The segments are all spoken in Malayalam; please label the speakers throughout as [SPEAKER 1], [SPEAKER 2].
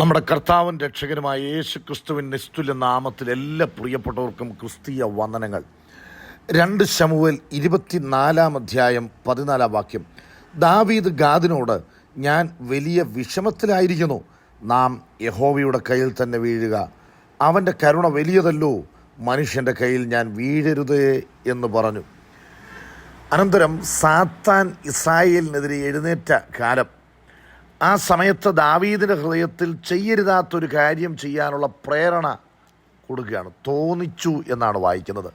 [SPEAKER 1] നമ്മുടെ കർത്താവും രക്ഷകനുമായ യേശു ക്രിസ്തുവിൻ നിസ്തുല്യ നാമത്തിൽ എല്ലാ പ്രിയപ്പെട്ടവർക്കും ക്രിസ്തീയ വന്ദനങ്ങൾ. 2 ശമൂവേൽ 24 ദാവീദ് ഗാദിനോട്, ഞാൻ വലിയ വിഷമത്തിലായിരിക്കുന്നു, നാം യഹോവയുടെ കയ്യിൽ തന്നെ വീഴുക, അവൻ്റെ കരുണ വലിയതല്ലോ, മനുഷ്യൻ്റെ കയ്യിൽ ഞാൻ വീഴരുതേ എന്ന് പറഞ്ഞു. അനന്തരം സാത്താൻ ഇസ്രായേലിനെതിരെ എഴുന്നേറ്റ കാലം. ആ സമയത്ത് ദാവീദിൻ്റെ ഹൃദയത്തിൽ ചെയ്യരുതാത്തൊരു കാര്യം ചെയ്യാനുള്ള പ്രേരണ കൊടുക്കുകയാണ്. തോന്നിച്ചു എന്നാണ് വായിക്കുന്നത്.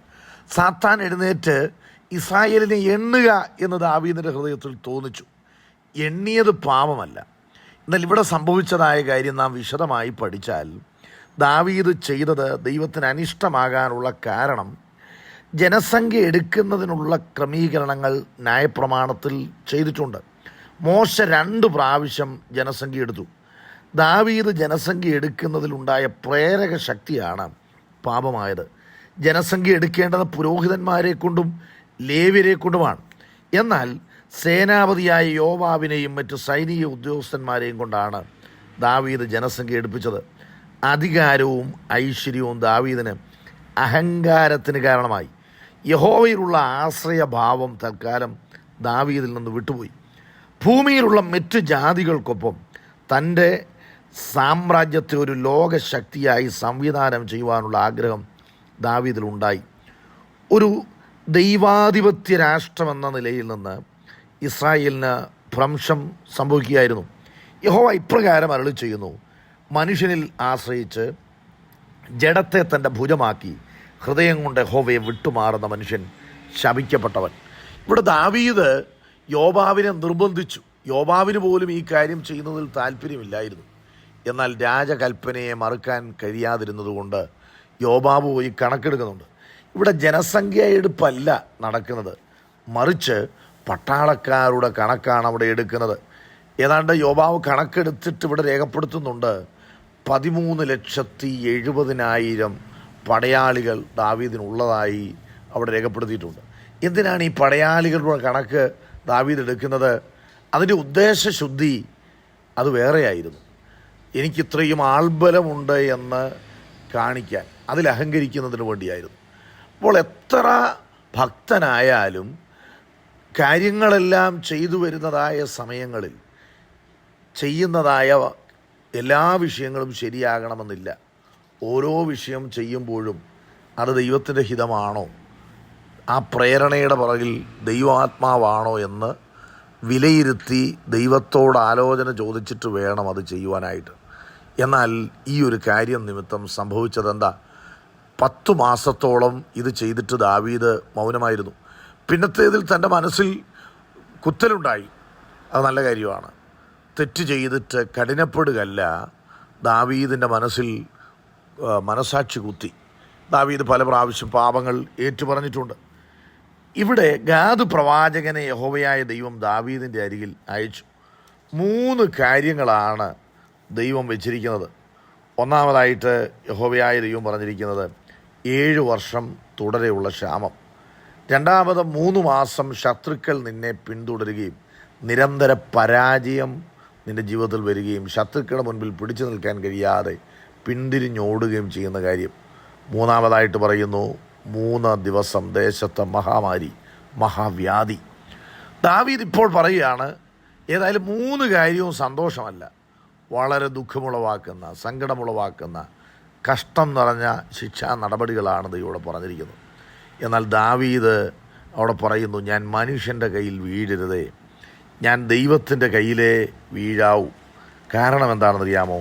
[SPEAKER 1] സാത്താൻ എഴുന്നേറ്റ് ഇസ്രായേലിനെ എണ്ണുക എന്ന് ദാവീദിൻ്റെ ഹൃദയത്തിൽ തോന്നിച്ചു. എണ്ണിയത് പാപമല്ല. എന്നാൽ ഇവിടെ സംഭവിച്ചതായ കാര്യം നാം വിശദമായി പഠിച്ചാൽ, ദാവീദ് ചെയ്തത് ദൈവത്തിന് അനിഷ്ടമാകാനുള്ള കാരണം ജനസംഖ്യ എടുക്കുന്നതിനുള്ള ക്രമീകരണങ്ങൾ ന്യായപ്രമാണത്തിൽ ചെയ്തിട്ടുണ്ട്. മോശ 2 പ്രാവശ്യം ജനസംഖ്യ എടുത്തു. ദാവീദ് ജനസംഖ്യ എടുക്കുന്നതിലുണ്ടായ പ്രേരക ശക്തിയാണ് പാപമായത്. ജനസംഖ്യ എടുക്കേണ്ടത് പുരോഹിതന്മാരെ കൊണ്ടും ലേവ്യരെ കൊണ്ടുമാണ്. എന്നാൽ സേനാപതിയായ യോവാബിനെയും മറ്റു സൈനിക ഉദ്യോഗസ്ഥന്മാരെയും കൊണ്ടാണ് ദാവീദ് ജനസംഖ്യ എടുപ്പിച്ചത്. അധികാരവും ഐശ്വര്യവും ദാവീദിന് അഹങ്കാരത്തിന് കാരണമായി. യഹോവയിലുള്ള ആശ്രയഭാവം തൽക്കാലം ദാവീദിൽ നിന്ന് വിട്ടുപോയി. ഭൂമിയിലുള്ള മറ്റു ജാതികൾക്കൊപ്പം തൻ്റെ സാമ്രാജ്യത്തെ ഒരു ലോകശക്തിയായി സംവിധാനം ചെയ്യുവാനുള്ള ആഗ്രഹം ദാവീദിലുണ്ടായി. ഒരു ദൈവാധിപത്യ രാഷ്ട്രമെന്ന നിലയിൽ നിന്ന് ഇസ്രായേലിന് ഭ്രംശം സംഭവിക്കുകയായിരുന്നു. യഹോവ ഇപ്രകാരം അരുളി ചെയ്യുന്നു, മനുഷ്യനിൽ ആശ്രയിച്ച് ജഡത്തെ തൻ്റെ ഭുജമാക്കി ഹൃദയം കൊണ്ട് യഹോവയെ വിട്ടുമാറുന്ന മനുഷ്യൻ ശപിക്കപ്പെട്ടവൻ. ഇവിടെ ദാവീദ് യോവാബിനെ നിർബന്ധിച്ചു. യോവാബിന് പോലും ഈ കാര്യം ചെയ്യുന്നതിൽ താല്പര്യമില്ലായിരുന്നു. എന്നാൽ രാജകൽപ്പനയെ മറുക്കാൻ കഴിയാതിരുന്നതുകൊണ്ട് യോവാബ് പോയി കണക്കെടുക്കുന്നുണ്ട്. ഇവിടെ ജനസംഖ്യ എടുപ്പല്ല നടക്കുന്നത്, മറിച്ച് പട്ടാളക്കാരുടെ കണക്കാണ് അവിടെ എടുക്കുന്നത്. ഏതാണ്ട് യോവാബ് കണക്കെടുത്തിട്ട് ഇവിടെ രേഖപ്പെടുത്തുന്നുണ്ട്, 13,70,000 പടയാളികൾ ദാവീദിനുള്ളതായി അവിടെ രേഖപ്പെടുത്തിയിട്ടുണ്ട്. എന്തിനാണ് ഈ പടയാളികളുടെ കണക്ക് ദാവീദ് എടുക്കുന്നത്? അതിൻ്റെ ഉദ്ദേശശുദ്ധി അത് വേറെയായിരുന്നു. എനിക്കിത്രയും ആൾബലമുണ്ട് എന്ന് കാണിക്കാൻ, അതിൽ അഹങ്കരിക്കുന്നതിന് വേണ്ടിയായിരുന്നു. അപ്പോൾ എത്ര ഭക്തനായാലും കാര്യങ്ങളെല്ലാം ചെയ്തു വരുന്നതായ സമയങ്ങളിൽ ചെയ്യുന്നതായ എല്ലാ വിഷയങ്ങളും ശരിയാകണമെന്നില്ല. ഓരോ വിഷയം ചെയ്യുമ്പോഴും അത് ദൈവത്തിൻ്റെ ഹിതമാണോ, ആ പ്രേരണയുടെ പുറകിൽ ദൈവാത്മാവാണോ എന്ന് വിലയിരുത്തി ദൈവത്തോട് ആലോചന ചോദിച്ചിട്ട് വേണം അത് ചെയ്യുവാനായിട്ട്. എന്നാൽ ഈ ഒരു കാര്യം നിമിത്തം സംഭവിച്ചതെന്താ? 10 മാസത്തോളം ഇത് ചെയ്തിട്ട് ദാവീദ് മൗനമായിരുന്നു. പിന്നത്തേതിൽ തൻ്റെ മനസ്സിൽ കുത്തലുണ്ടായി. അത് നല്ല കാര്യമാണ്. തെറ്റ് ചെയ്തിട്ട് കഠിനപ്പെടുകയല്ല, ദാവീദിൻ്റെ മനസ്സിൽ മനസാക്ഷി കുത്തി. ദാവീദ് പല പ്രാവശ്യം പാപങ്ങൾ ഏറ്റുപറഞ്ഞിട്ടുണ്ട്. ഇവിടെ ഗാദ് പ്രവാചകനെ യഹോവയായ ദൈവം ദാവീദിൻ്റെ അരികിൽ അയച്ചു. 3 കാര്യങ്ങളാണ് ദൈവം വെച്ചിരിക്കുന്നത്. ഒന്നാമതായിട്ട് യഹോവയായ ദൈവം പറഞ്ഞിരിക്കുന്നത് 7 വർഷം തുടരെയുള്ള ക്ഷാമം. രണ്ടാമത് 3 മാസം ശത്രുക്കൾ നിന്നെ പിന്തുടരുകയും നിരന്തര പരാജയം നിൻ്റെ ജീവിതത്തിൽ വരികയും ശത്രുക്കളുടെ മുൻപിൽ പിടിച്ചു നിൽക്കാൻ കഴിയാതെ പിന്തിരിഞ്ഞോടുകയും ചെയ്യുന്ന കാര്യം. മൂന്നാമതായിട്ട് പറയുന്നു 3 ദിവസം ദേശത്തെ മഹാമാരി, മഹാവ്യാധി. ദാവീദ് ഇപ്പോൾ പറയുകയാണ്, ഏതായാലും 3 കാര്യവും സന്തോഷമല്ല, വളരെ ദുഃഖമുളവാക്കുന്ന, സങ്കടമുളവാക്കുന്ന, കഷ്ടം നിറഞ്ഞ ശിക്ഷാ നടപടികളാണ് ദൈവം പറഞ്ഞിരിക്കുന്നത്. എന്നാൽ ദാവീദ് അവിടെ പറയുന്നു, ഞാൻ മനുഷ്യൻ്റെ കയ്യിൽ വീഴരുതേ, ഞാൻ ദൈവത്തിൻ്റെ കയ്യിലേ വീഴാവൂ. കാരണം എന്താണെന്നറിയാമോ?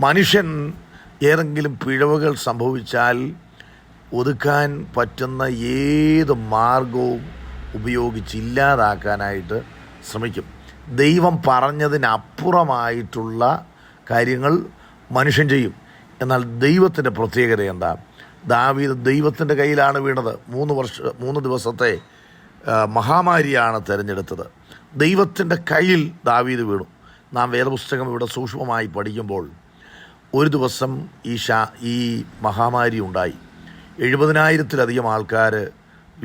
[SPEAKER 1] മനുഷ്യൻ ഏതെങ്കിലും പിഴവുകൾ സംഭവിച്ചാൽ ഒതുക്കാൻ പറ്റുന്ന ഏത് മാർഗവും ഉപയോഗിച്ച് ഇല്ലാതാക്കാനായിട്ട് ശ്രമിക്കും. ദൈവം പറഞ്ഞതിനപ്പുറമായിട്ടുള്ള കാര്യങ്ങൾ മനുഷ്യൻ ചെയ്യും. എന്നാൽ ദൈവത്തിൻ്റെ പ്രത്യേകത എന്താ? ദാവീദ് ദൈവത്തിൻ്റെ കയ്യിലാണ് വീണത്. 3 ദിവസത്തെ മഹാമാരിയാണ് തിരഞ്ഞെടുത്തത്. ദൈവത്തിൻ്റെ കയ്യിൽ ദാവീദ് വീണു. നാം വേദപുസ്തകം ഇവിടെ സൂക്ഷ്മമായി പഠിക്കുമ്പോൾ ഒരു ദിവസം ഈ മഹാമാരി ഉണ്ടായി. 70,000-ലധികം ആൾക്കാർ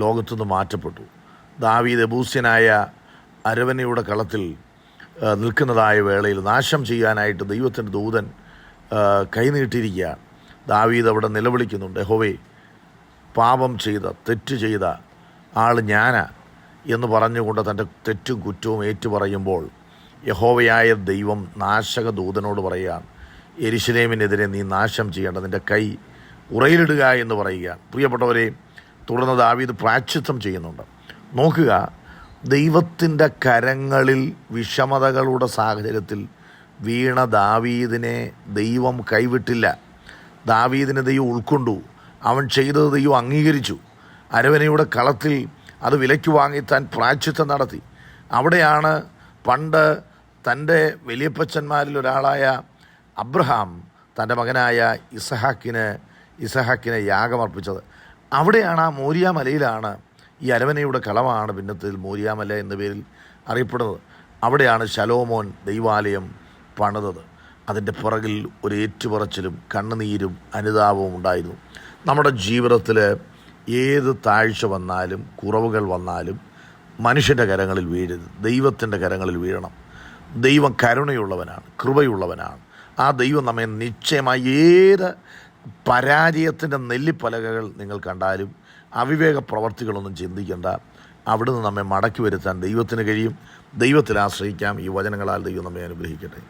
[SPEAKER 1] ലോകത്തുനിന്ന് മാറ്റപ്പെട്ടു. ദാവീദ് യെബൂസ്യനായ അരവനയുടെ കളത്തിൽ നിൽക്കുന്നതായ വേളയിൽ നാശം ചെയ്യാനായിട്ട് ദൈവത്തിൻ്റെ ദൂതൻ കൈനീട്ടിയിരിക്കുകയാണ്. ദാവീദ് അവിടെ നിലവിളിക്കുന്നുണ്ട്, യഹോവേ, പാപം ചെയ്ത തെറ്റ് ചെയ്ത ആൾ ഞാനാ എന്ന് പറഞ്ഞുകൊണ്ട് തൻ്റെ തെറ്റും കുറ്റവും ഏറ്റുപറയുമ്പോൾ യഹോവയായ ദൈവം നാശക ദൂതനോട് പറയുകയാണ്, യെരൂശലേമിനെതിരെ നീ നാശം ചെയ്യേണ്ട, നിൻ്റെ കൈ ഉറയിലിടുക എന്ന് പറയുകയാണ്. പ്രിയപ്പെട്ടവരെ, തുടർന്ന് ദാവീദ് പ്രായശ്ചിത്തം ചെയ്യുന്നുണ്ട്. നോക്കുക, ദൈവത്തിൻ്റെ കരങ്ങളിൽ വിഷമതകളുടെ സാഹചര്യത്തിൽ വീണ ദാവീദിനെ ദൈവം കൈവിട്ടില്ല. ദാവീദിനെ ദൈവം ഉൾക്കൊണ്ടു. അവൻ ചെയ്തത് ദൈവം അംഗീകരിച്ചു. അരവനയുടെ കളത്തിൽ അത് വിലയ്ക്ക് വാങ്ങി താൻ പ്രായശ്ചിത്തം നടത്തി. അവിടെയാണ് പണ്ട് തൻ്റെ വലിയപ്പച്ചന്മാരിൽ ഒരാളായ അബ്രഹാം തൻ്റെ മകനായ ഇസഹാക്കിന് യാഗമർപ്പിച്ചത്. അവിടെയാണ്, ആ മോരിയ മലയിലാണ്, ഈ അരവനയുടെ കളമാണ് പിന്നത്തിൽ മോരിയാമല എന്ന പേരിൽ അറിയപ്പെടുന്നത്. അവിടെയാണ് ശലോമോൻ ദൈവാലയം പണിതത്. അതിൻ്റെ പുറകിൽ ഒരു ഏറ്റുപറച്ചിലും കണ്ണുനീരും അനുതാപവും ഉണ്ടായിരുന്നു. നമ്മുടെ ജീവിതത്തിൽ ഏത് താഴ്ച വന്നാലും കുറവുകൾ വന്നാലും മനുഷ്യൻ്റെ കരങ്ങളിൽ വീഴരുത്, ദൈവത്തിൻ്റെ കരങ്ങളിൽ വീഴണം. ദൈവം കരുണയുള്ളവനാണ്, കൃപയുള്ളവനാണ്. ആ ദൈവം നമ്മെ നിശ്ചയമായി ഏത് പരാജയത്തിൻ്റെ നെല്ലിപ്പലകകൾ നിങ്ങൾ കണ്ടാലും അവിവേക പ്രവർത്തികളൊന്നും ചിന്തിക്കേണ്ട. അവിടുന്ന് നമ്മെ മടക്കി വരുത്താൻ ദൈവത്തിന് കഴിയും. ദൈവത്തിൽ ആശ്രയിക്കാം. ഈ വചനങ്ങളാൽ ദൈവം നമ്മെ അനുഗ്രഹിക്കട്ടെ.